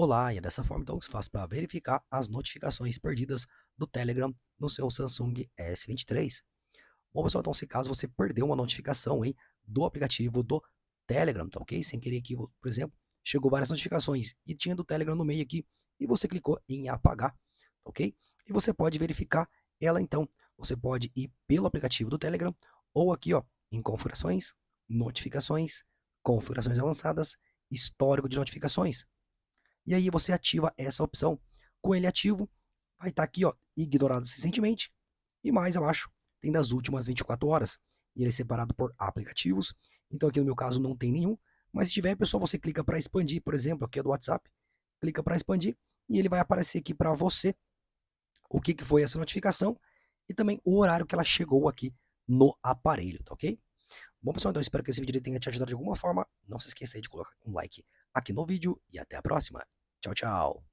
Olá, e é dessa forma então que se faz para verificar as notificações perdidas do Telegram no seu Samsung S23. Bom, pessoal, então se caso você perdeu uma notificação aí do aplicativo do Telegram, tá ok? Sem querer que, por exemplo, chegou várias notificações e tinha do Telegram no meio aqui e você clicou em apagar, tá ok? E você pode verificar ela então. Você pode ir pelo aplicativo do Telegram ou aqui, ó, em configurações avançadas, histórico de notificações. E aí você ativa essa opção. Com ele ativo, vai estar aqui, ó, ignoradas recentemente. E mais abaixo tem das últimas 24 horas. E ele é separado por aplicativos. Então aqui no meu caso não tem nenhum. Mas se tiver, pessoal, você clica para expandir, por exemplo, aqui é do WhatsApp. Clica para expandir e ele vai aparecer aqui para você o que foi essa notificação e também o horário que ela chegou aqui no aparelho, tá ok? Bom, pessoal, então espero que esse vídeo tenha te ajudado de alguma forma. Não se esqueça aí de colocar um like aqui no vídeo e até a próxima. Tchau, tchau.